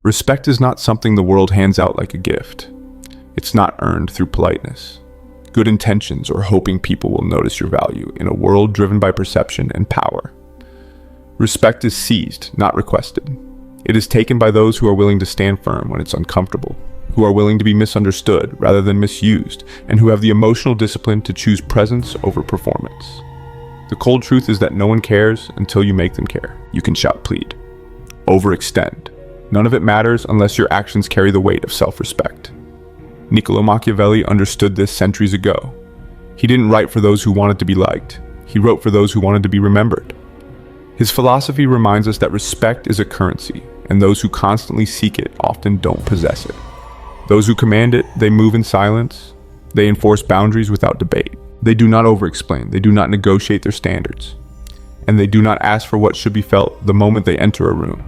Respect is not something the world hands out like a gift. It's not earned through politeness, good intentions, or hoping people will notice your value in a world driven by perception and power. Respect is seized, not requested. It is taken by those who are willing to stand firm when it's uncomfortable, who are willing to be misunderstood rather than misused, and who have the emotional discipline to choose presence over performance. The cold truth is that no one cares until you make them care. You can shout plead, overextend. None of it matters unless your actions carry the weight of self-respect. Niccolo Machiavelli understood this centuries ago. He didn't write for those who wanted to be liked. He wrote for those who wanted to be remembered. His philosophy reminds us that respect is a currency, and those who constantly seek it often don't possess it. Those who command it, they move in silence. They enforce boundaries without debate. They do not over-explain. They do not negotiate their standards. And they do not ask for what should be felt the moment they enter a room.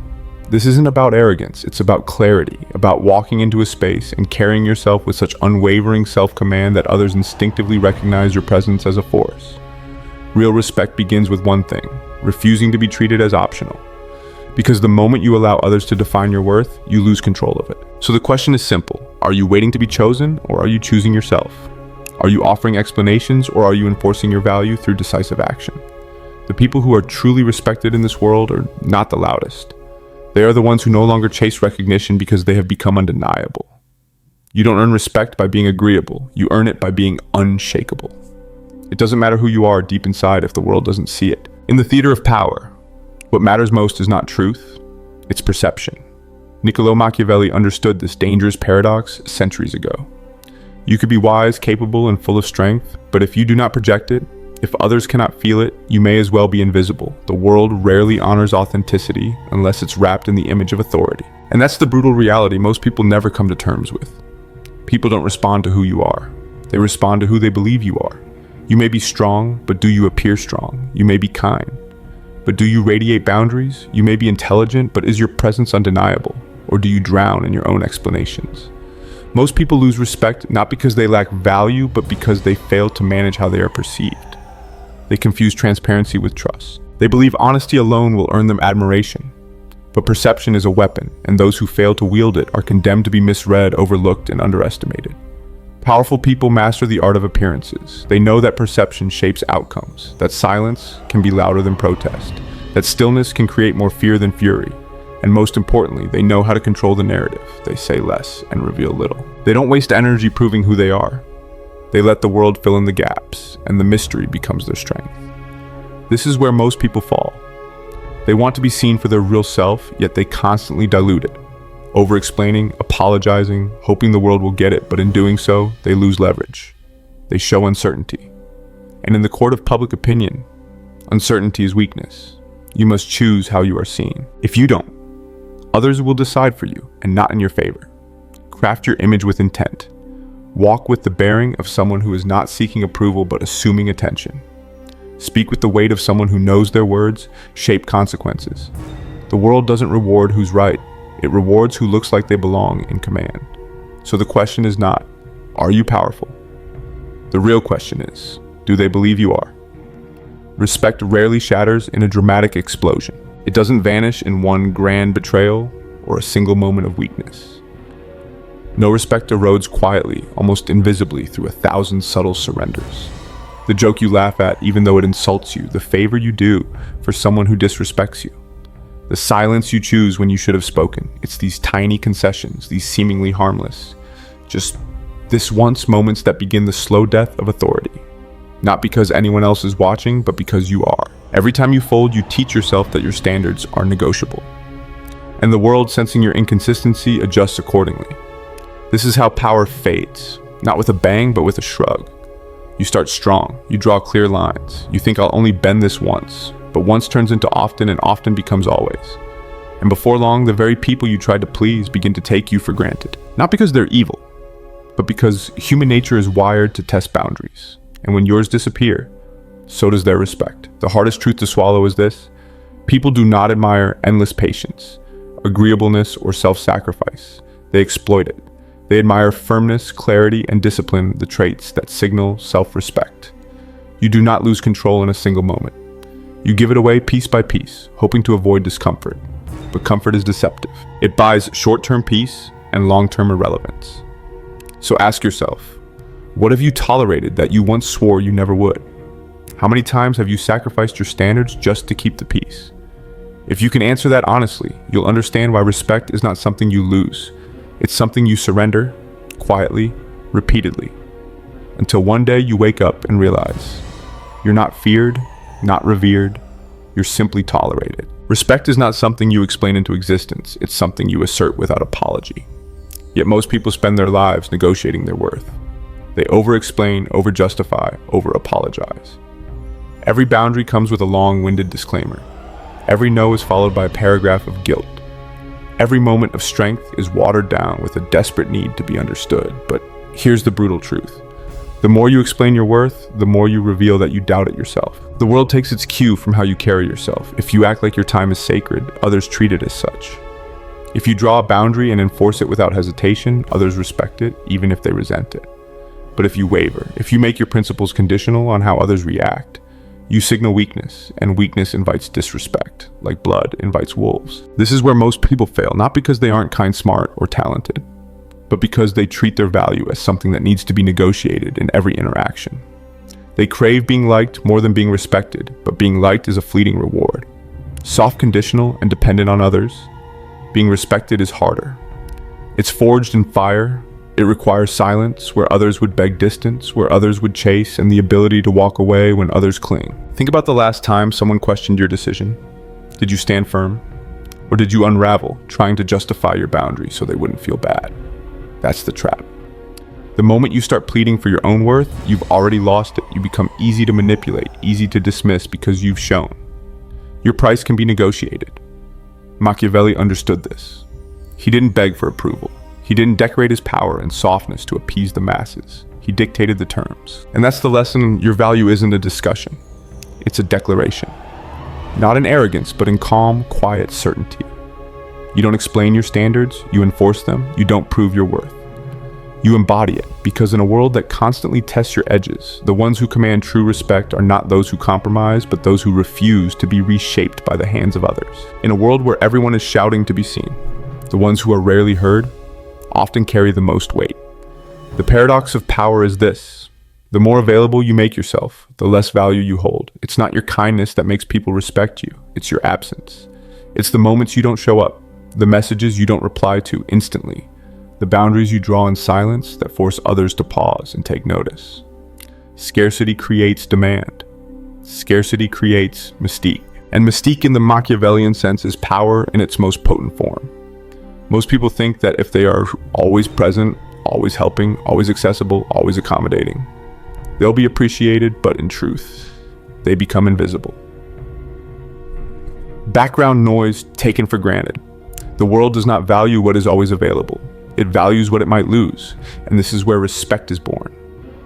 This isn't about arrogance. It's about clarity, about walking into a space and carrying yourself with such unwavering self-command that others instinctively recognize your presence as a force. Real respect begins with one thing: refusing to be treated as optional. Because the moment you allow others to define your worth, you lose control of it. So the question is simple. Are you waiting to be chosen, or are you choosing yourself? Are you offering explanations, or are you enforcing your value through decisive action? The people who are truly respected in this world are not the loudest. They are the ones who no longer chase recognition because they have become undeniable. You don't earn respect by being agreeable. You earn it by being unshakable. It doesn't matter who you are deep inside if the world doesn't see it. In the theater of power, what matters most is not truth, it's perception. Niccolo Machiavelli understood this dangerous paradox centuries ago. You could be wise, capable, and full of strength, but if you do not project it, if others cannot feel it, you may as well be invisible. The world rarely honors authenticity unless it's wrapped in the image of authority. And that's the brutal reality most people never come to terms with. People don't respond to who you are. They respond to who they believe you are. You may be strong, but do you appear strong? You may be kind, but do you radiate boundaries? You may be intelligent, but is your presence undeniable? Or do you drown in your own explanations? Most people lose respect not because they lack value, but because they fail to manage how they are perceived. They confuse transparency with trust. They believe honesty alone will earn them admiration. But perception is a weapon, and those who fail to wield it are condemned to be misread, overlooked, and underestimated. Powerful people master the art of appearances. They know that perception shapes outcomes, that silence can be louder than protest, that stillness can create more fear than fury, and most importantly, they know how to control the narrative. They say less and reveal little. They don't waste energy proving who they are. They let the world fill in the gaps, and the mystery becomes their strength. This is where most people fall. They want to be seen for their real self, yet they constantly dilute it, over-explaining, apologizing, hoping the world will get it, but in doing so, they lose leverage. They show uncertainty. And in the court of public opinion, uncertainty is weakness. You must choose how you are seen. If you don't, others will decide for you, and not in your favor. Craft your image with intent. Walk with the bearing of someone who is not seeking approval but assuming attention. Speak with the weight of someone who knows their words shape consequences. The world doesn't reward who's right. It rewards who looks like they belong in command. So the question is not, are you powerful? The real question is, do they believe you are? Respect rarely shatters in a dramatic explosion. It doesn't vanish in one grand betrayal or a single moment of weakness. No respect erodes quietly, almost invisibly, through 1,000 subtle surrenders. The joke you laugh at, even though it insults you, the favor you do for someone who disrespects you, the silence you choose when you should have spoken. It's these tiny concessions, these seemingly harmless, just this once moments that begin the slow death of authority. Not because anyone else is watching, but because you are. Every time you fold, you teach yourself that your standards are negotiable. And the world, sensing your inconsistency, adjusts accordingly. This is how power fades, not with a bang, but with a shrug. You start strong, you draw clear lines. You think I'll only bend this once, but once turns into often and often becomes always. And before long, the very people you tried to please begin to take you for granted. Not because they're evil, but because human nature is wired to test boundaries. And when yours disappear, so does their respect. The hardest truth to swallow is this: people do not admire endless patience, agreeableness, or self-sacrifice. They exploit it. They admire firmness, clarity, and discipline, the traits that signal self-respect. You do not lose control in a single moment. You give it away piece by piece, hoping to avoid discomfort. but comfort is deceptive. It buys short-term peace and long-term irrelevance. So ask yourself, what have you tolerated that you once swore you never would? How many times have you sacrificed your standards just to keep the peace? If you can answer that honestly, you'll understand why respect is not something you lose. It's something you surrender, quietly, repeatedly, until one day you wake up and realize you're not feared, not revered, you're simply tolerated. Respect is not something you explain into existence, it's something you assert without apology. Yet most people spend their lives negotiating their worth. They over-explain, over-justify, over-apologize. Every boundary comes with a long-winded disclaimer. Every no is followed by a paragraph of guilt. Every moment of strength is watered down with a desperate need to be understood. But here's the brutal truth. The more you explain your worth, the more you reveal that you doubt it yourself. The world takes its cue from how you carry yourself. If you act like your time is sacred, others treat it as such. If you draw a boundary and enforce it without hesitation, others respect it, even if they resent it. But if you waver, if you make your principles conditional on how others react, you signal weakness, and weakness invites disrespect, like blood invites wolves. This is where most people fail, not because they aren't kind, smart, or talented, but because they treat their value as something that needs to be negotiated in every interaction. They crave being liked more than being respected, but being liked is a fleeting reward. Soft, conditional, and dependent on others, being respected is harder. It's forged in fire. It requires silence where others would beg distance, where others would chase, and the ability to walk away when others cling. Think about the last time someone questioned your decision. Did you stand firm? Or did you unravel, trying to justify your boundary so they wouldn't feel bad? That's the trap. The moment you start pleading for your own worth, you've already lost it. You become easy to manipulate, easy to dismiss because you've shown. Your price can be negotiated. Machiavelli understood this. He didn't beg for approval. He didn't decorate his power and softness to appease the masses. He dictated the terms. And that's the lesson. Your value isn't a discussion. It's a declaration. Not in arrogance, but in calm, quiet certainty. You don't explain your standards, you enforce them, you don't prove your worth. You embody it, because in a world that constantly tests your edges, the ones who command true respect are not those who compromise, but those who refuse to be reshaped by the hands of others. In a world where everyone is shouting to be seen, the ones who are rarely heard often carry the most weight. The paradox of power is this: the more available you make yourself, the less value you hold. It's not your kindness that makes people respect you, it's your absence. It's the moments you don't show up, the messages you don't reply to instantly, the boundaries you draw in silence that force others to pause and take notice. Scarcity creates demand. Scarcity creates mystique. And mystique in the Machiavellian sense is power in its most potent form. Most people think that if they are always present, always helping, always accessible, always accommodating, they'll be appreciated, but in truth, they become invisible. Background noise taken for granted. The world does not value what is always available. It values what it might lose, and this is where respect is born.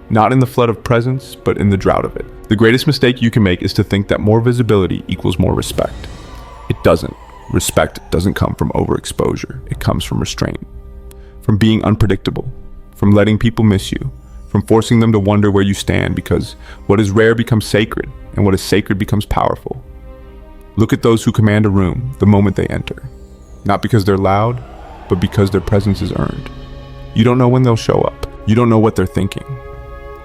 Not in the flood of presence, but in the drought of it. The greatest mistake you can make is to think that more visibility equals more respect. It doesn't. Respect doesn't come from overexposure. It comes from restraint. From being unpredictable. From letting people miss you. From forcing them to wonder where you stand, because what is rare becomes sacred, and what is sacred becomes powerful. Look at those who command a room the moment they enter. Not because they're loud, but because their presence is earned. You don't know when they'll show up. You don't know what they're thinking.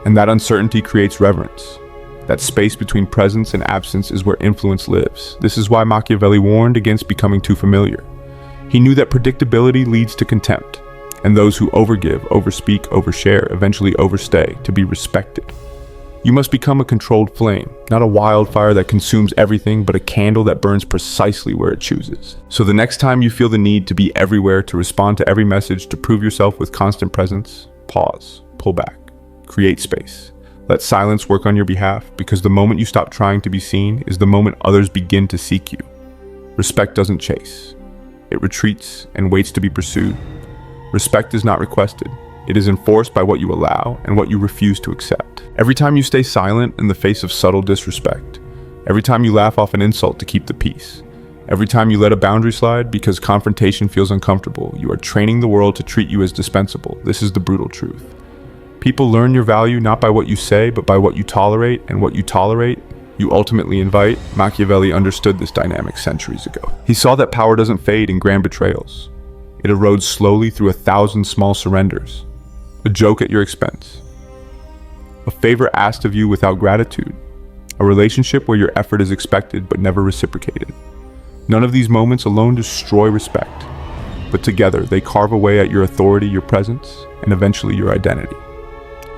And that uncertainty creates reverence. That space between presence and absence is where influence lives. This is why Machiavelli warned against becoming too familiar. He knew that predictability leads to contempt, and those who overgive, overspeak, overshare, eventually overstay to be respected. You must become a controlled flame, not a wildfire that consumes everything, but a candle that burns precisely where it chooses. So the next time you feel the need to be everywhere, to respond to every message, to prove yourself with constant presence, pause, pull back, create space. Let silence work on your behalf, because the moment you stop trying to be seen is the moment others begin to seek you. Respect doesn't chase. It retreats and waits to be pursued. Respect is not requested. It is enforced by what you allow and what you refuse to accept. Every time you stay silent in the face of subtle disrespect, every time you laugh off an insult to keep the peace, every time you let a boundary slide because confrontation feels uncomfortable, you are training the world to treat you as dispensable. This is the brutal truth. People learn your value not by what you say, but by what you tolerate, and what you tolerate, you ultimately invite, Machiavelli understood this dynamic centuries ago. He saw that power doesn't fade in grand betrayals. It erodes slowly through 1,000 small surrenders. A joke at your expense. A favor asked of you without gratitude. A relationship where your effort is expected but never reciprocated. None of these moments alone destroy respect, but together they carve away at your authority, your presence, and eventually your identity.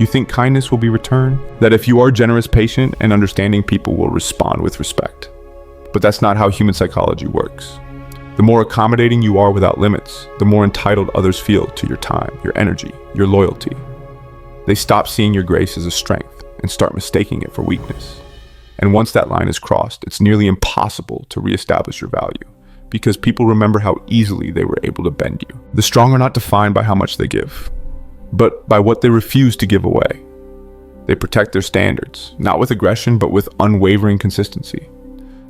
You think kindness will be returned? That if you are generous, patient, and understanding, people will respond with respect. But that's not how human psychology works. The more accommodating you are without limits, the more entitled others feel to your time, your energy, your loyalty. They stop seeing your grace as a strength and start mistaking it for weakness. And once that line is crossed, it's nearly impossible to reestablish your value, because people remember how easily they were able to bend you. The strong are not defined by how much they give, but by what they refuse to give away. They protect their standards, not with aggression, but with unwavering consistency.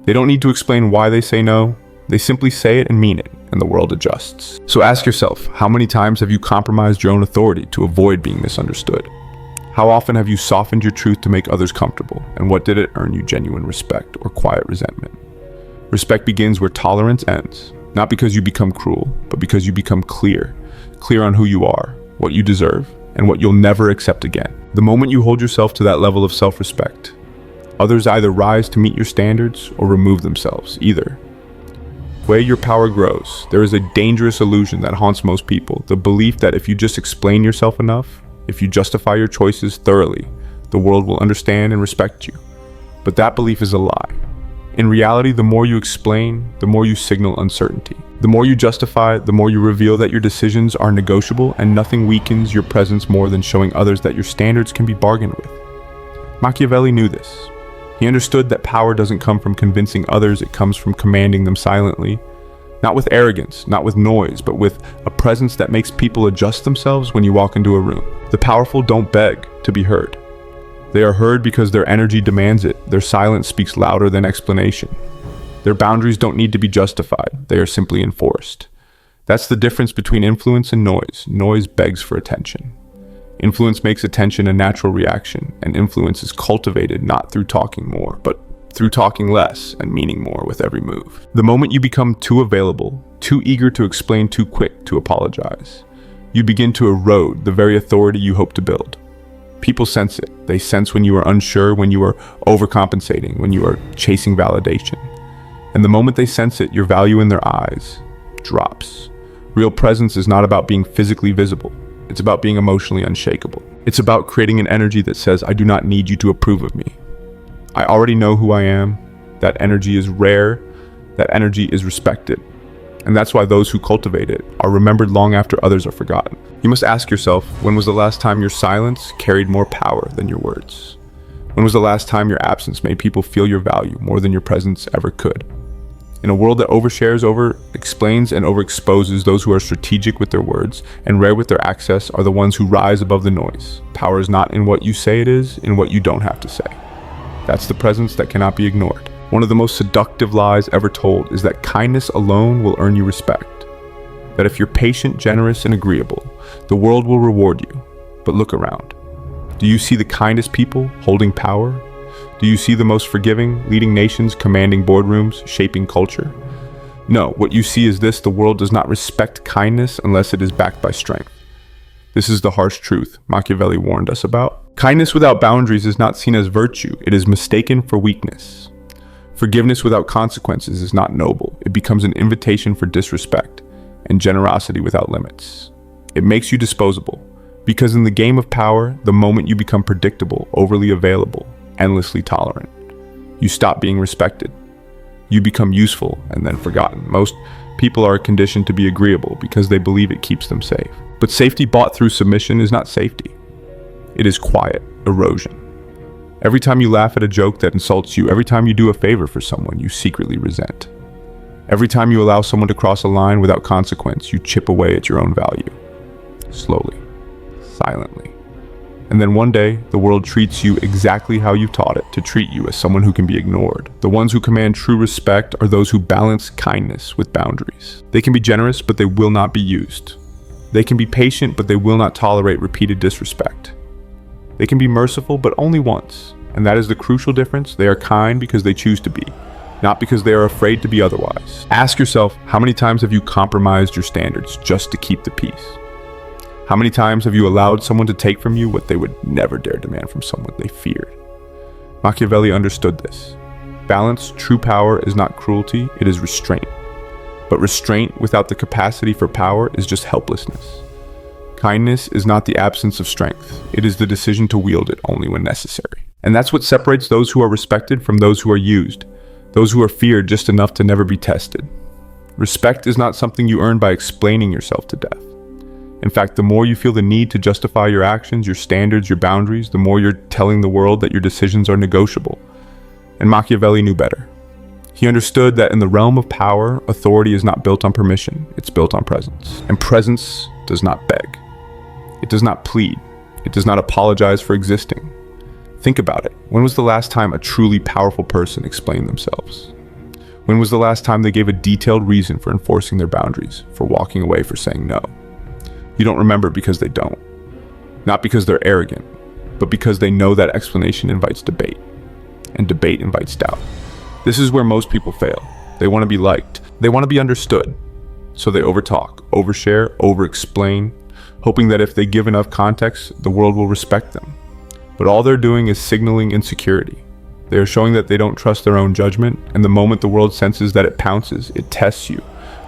They don't need to explain why they say no. They simply say it and mean it, and the world adjusts. So ask yourself, how many times have you compromised your own authority to avoid being misunderstood? How often have you softened your truth to make others comfortable, and what did it earn you genuine respect or quiet resentment? Respect begins where tolerance ends, not because you become cruel, but because you become clear on who you are, what you deserve, and what you'll never accept again. The moment you hold yourself to that level of self-respect, others either rise to meet your standards or remove themselves, either. Where your power grows, there is a dangerous illusion that haunts most people, the belief that if you just explain yourself enough, if you justify your choices thoroughly, the world will understand and respect you. But that belief is a lie. In reality, the more you explain, the more you signal uncertainty. The more you justify, the more you reveal that your decisions are negotiable, and nothing weakens your presence more than showing others that your standards can be bargained with. Machiavelli knew this. He understood that power doesn't come from convincing others, it comes from commanding them silently. Not with arrogance, not with noise, but with a presence that makes people adjust themselves when you walk into a room. The powerful don't beg to be heard. They are heard because their energy demands it. Their silence speaks louder than explanation. Their boundaries don't need to be justified. They are simply enforced. That's the difference between influence and noise. Noise begs for attention. Influence makes attention a natural reaction, and influence is cultivated not through talking more, but through talking less and meaning more with every move. The moment you become too available, too eager to explain, too quick to apologize, you begin to erode the very authority you hope to build. People sense it. They sense when you are unsure, when you are overcompensating, when you are chasing validation. And the moment they sense it, your value in their eyes drops. Real presence is not about being physically visible. It's about being emotionally unshakable. It's about creating an energy that says, I do not need you to approve of me. I already know who I am. That energy is rare. That energy is respected. And that's why those who cultivate it are remembered long after others are forgotten. You must ask yourself, when was the last time your silence carried more power than your words? When was the last time your absence made people feel your value more than your presence ever could? In a world that overshares, over-explains, and overexposes, those who are strategic with their words and rare with their access are the ones who rise above the noise. Power is not in what you say it is, in what you don't have to say. That's the presence that cannot be ignored. One of the most seductive lies ever told is that kindness alone will earn you respect. That if you're patient, generous, and agreeable, the world will reward you. But look around. Do you see the kindest people holding power? Do you see the most forgiving, leading nations, commanding boardrooms, shaping culture? No, what you see is this: the world does not respect kindness unless it is backed by strength. This is the harsh truth Machiavelli warned us about. Kindness without boundaries is not seen as virtue, it is mistaken for weakness. Forgiveness without consequences is not noble, it becomes an invitation for disrespect, and generosity without limits. It makes you disposable, because in the game of power, the moment you become predictable, overly available, endlessly tolerant, you stop being respected. You become useful and then forgotten. Most people are conditioned to be agreeable because they believe it keeps them safe. But safety bought through submission is not safety. It is quiet erosion. Every time you laugh at a joke that insults you, every time you do a favor for someone you secretly resent, every time you allow someone to cross a line without consequence, you chip away at your own value. Slowly, silently. And then one day, the world treats you exactly how you taught it to treat you, as someone who can be ignored. The ones who command true respect are those who balance kindness with boundaries. They can be generous, but they will not be used. They can be patient, but they will not tolerate repeated disrespect. They can be merciful, but only once. And that is the crucial difference. They are kind because they choose to be, not because they are afraid to be otherwise. Ask yourself, how many times have you compromised your standards just to keep the peace? How many times have you allowed someone to take from you what they would never dare demand from someone they feared? Machiavelli understood this. Balance, true power, is not cruelty, it is restraint. But restraint without the capacity for power is just helplessness. Kindness is not the absence of strength, it is the decision to wield it only when necessary. And that's what separates those who are respected from those who are used, those who are feared just enough to never be tested. Respect is not something you earn by explaining yourself to death. In fact, the more you feel the need to justify your actions, your standards, your boundaries, the more you're telling the world that your decisions are negotiable. And Machiavelli knew better. He understood that in the realm of power, authority is not built on permission, it's built on presence. And presence does not beg. It does not plead. It does not apologize for existing. Think about it. When was the last time a truly powerful person explained themselves? When was the last time they gave a detailed reason for enforcing their boundaries, for walking away, for saying no? You don't remember because they don't. Not because they're arrogant, but because they know that explanation invites debate, and debate invites doubt. This is where most people fail. They want to be liked. They want to be understood. So they overtalk, overshare, overexplain, hoping that if they give enough context, the world will respect them. But all they're doing is signaling insecurity. They are showing that they don't trust their own judgment, and the moment the world senses that it pounces, it tests you,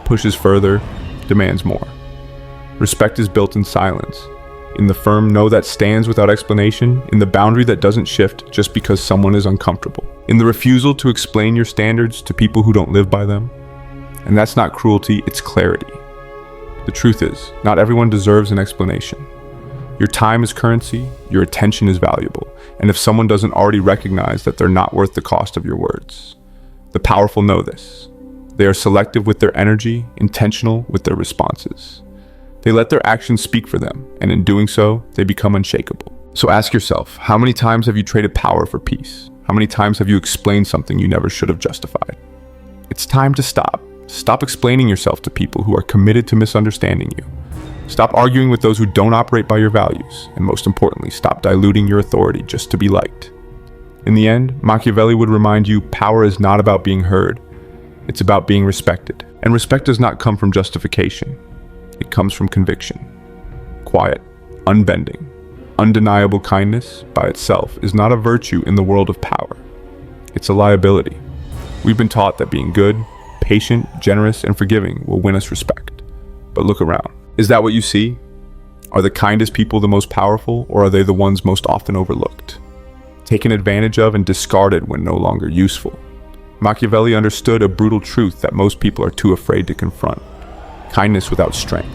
pushes further, demands more. Respect is built in silence, in the firm no that stands without explanation, in the boundary that doesn't shift just because someone is uncomfortable, in the refusal to explain your standards to people who don't live by them. And that's not cruelty, it's clarity. The truth is, not everyone deserves an explanation. Your time is currency, your attention is valuable, and if someone doesn't already recognize that they're not worth the cost of your words, the powerful know this. They are selective with their energy, intentional with their responses. They let their actions speak for them, and in doing so, they become unshakable. So ask yourself, how many times have you traded power for peace? How many times have you explained something you never should have justified? It's time to stop. Stop explaining yourself to people who are committed to misunderstanding you. Stop arguing with those who don't operate by your values, and most importantly, stop diluting your authority just to be liked. In the end, Machiavelli would remind you, power is not about being heard, it's about being respected. And respect does not come from justification, it comes from conviction. Quiet, unbending, undeniable kindness by itself is not a virtue in the world of power. It's a liability. We've been taught that being good, patient, generous, and forgiving will win us respect. But look around. Is that what you see? Are the kindest people the most powerful, or are they the ones most often overlooked? Taken advantage of and discarded when no longer useful? Machiavelli understood a brutal truth that most people are too afraid to confront. Kindness without strength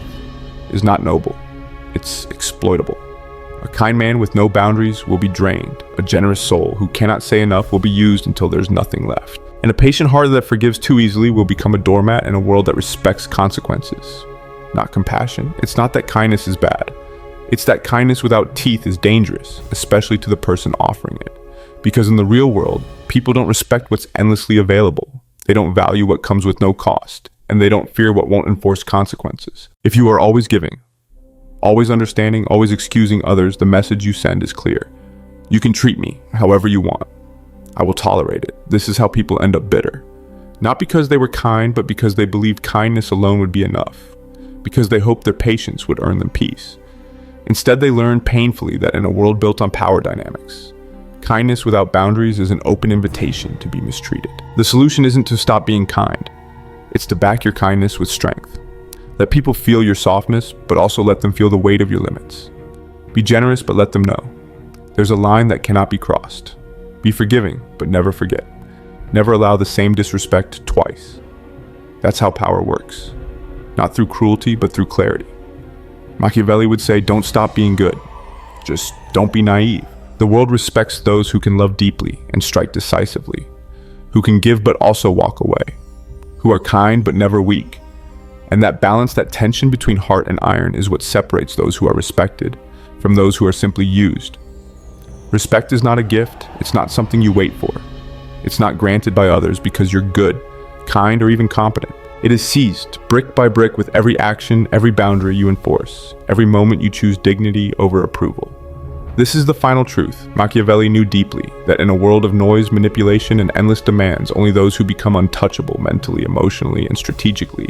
is not noble, it's exploitable. A kind man with no boundaries will be drained. A generous soul who cannot say enough will be used until there's nothing left. And a patient heart that forgives too easily will become a doormat in a world that respects consequences. Not compassion. It's not that kindness is bad. It's that kindness without teeth is dangerous, especially to the person offering it. Because in the real world, people don't respect what's endlessly available. They don't value what comes with no cost, and they don't fear what won't enforce consequences. If you are always giving, always understanding, always excusing others, the message you send is clear. You can treat me however you want. I will tolerate it. This is how people end up bitter. Not because they were kind, but because they believed kindness alone would be enough. Because they hoped their patience would earn them peace. Instead, they learned painfully that in a world built on power dynamics, kindness without boundaries is an open invitation to be mistreated. The solution isn't to stop being kind. It's to back your kindness with strength. Let people feel your softness, but also let them feel the weight of your limits. Be generous, but let them know. There's a line that cannot be crossed. Be forgiving, but never forget. Never allow the same disrespect twice. That's how power works. Not through cruelty, but through clarity. Machiavelli would say, don't stop being good. Just don't be naive. The world respects those who can love deeply and strike decisively, who can give but also walk away, who are kind but never weak. And that balance, that tension between heart and iron is what separates those who are respected from those who are simply used. Respect is not a gift, it's not something you wait for. It's not granted by others because you're good, kind, or even competent. It is seized, brick by brick, with every action, every boundary you enforce, every moment you choose dignity over approval. This is the final truth. Machiavelli knew deeply that in a world of noise, manipulation, and endless demands, only those who become untouchable mentally, emotionally, and strategically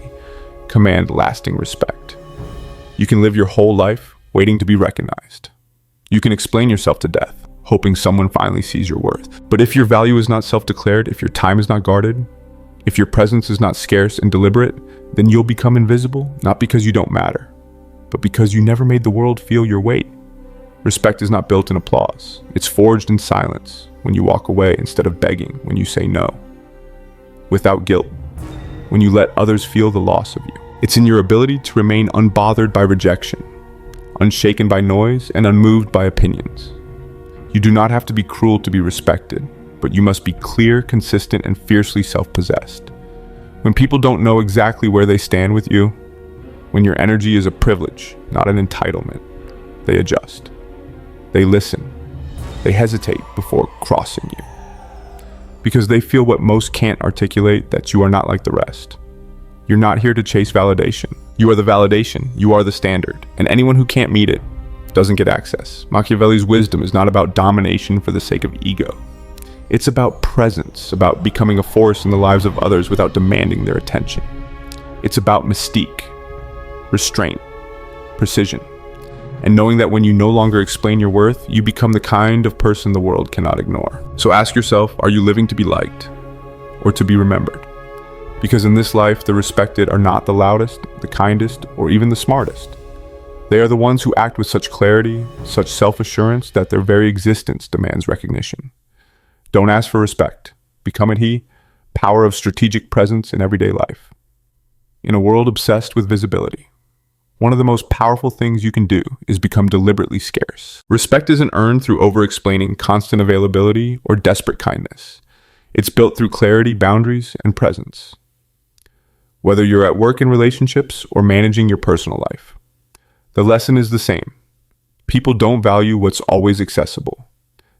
command lasting respect. You can live your whole life waiting to be recognized. You can explain yourself to death, hoping someone finally sees your worth. But if your value is not self-declared, if your time is not guarded, if your presence is not scarce and deliberate, then you'll become invisible, not because you don't matter, but because you never made the world feel your weight. Respect is not built in applause. It's forged in silence, when you walk away instead of begging, when you say no. Without guilt, when you let others feel the loss of you. It's in your ability to remain unbothered by rejection, unshaken by noise, and unmoved by opinions. You do not have to be cruel to be respected, but you must be clear, consistent, and fiercely self-possessed. When people don't know exactly where they stand with you, when your energy is a privilege, not an entitlement, they adjust. They listen. They hesitate before crossing you. Because they feel what most can't articulate, that you are not like the rest. You're not here to chase validation. You are the validation. You are the standard. And anyone who can't meet it doesn't get access. Machiavelli's wisdom is not about domination for the sake of ego. It's about presence, about becoming a force in the lives of others without demanding their attention. It's about mystique, restraint, precision, and knowing that when you no longer explain your worth, you become the kind of person the world cannot ignore. So ask yourself, are you living to be liked or to be remembered? Because in this life, the respected are not the loudest, the kindest, or even the smartest. They are the ones who act with such clarity, such self-assurance that their very existence demands recognition. Don't ask for respect. Become it he, power of strategic presence in everyday life. In a world obsessed with visibility, one of the most powerful things you can do is become deliberately scarce. Respect isn't earned through over-explaining, constant availability, or desperate kindness. It's built through clarity, boundaries, and presence. Whether you're at work in relationships or managing your personal life, the lesson is the same. People don't value what's always accessible.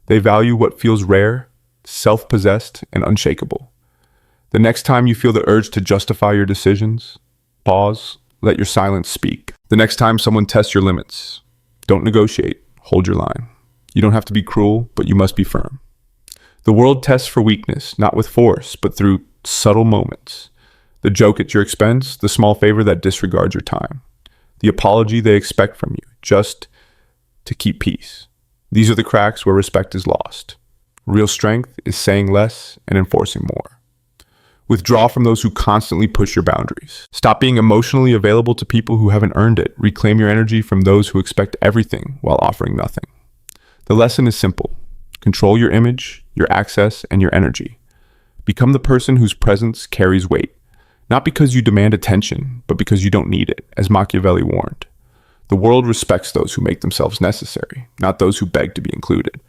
They value what feels rare, self-possessed, and unshakable. The next time you feel the urge to justify your decisions, pause. Let your silence speak. The next time someone tests your limits, don't negotiate, hold your line. You don't have to be cruel, but you must be firm. The world tests for weakness, not with force, but through subtle moments. The joke at your expense, the small favor that disregards your time. The apology they expect from you, just to keep peace. These are the cracks where respect is lost. Real strength is saying less and enforcing more. Withdraw from those who constantly push your boundaries. Stop being emotionally available to people who haven't earned it. Reclaim your energy from those who expect everything while offering nothing. The lesson is simple. Control your image, your access, and your energy. Become the person whose presence carries weight. Not because you demand attention, but because you don't need it, as Machiavelli warned. The world respects those who make themselves necessary, not those who beg to be included.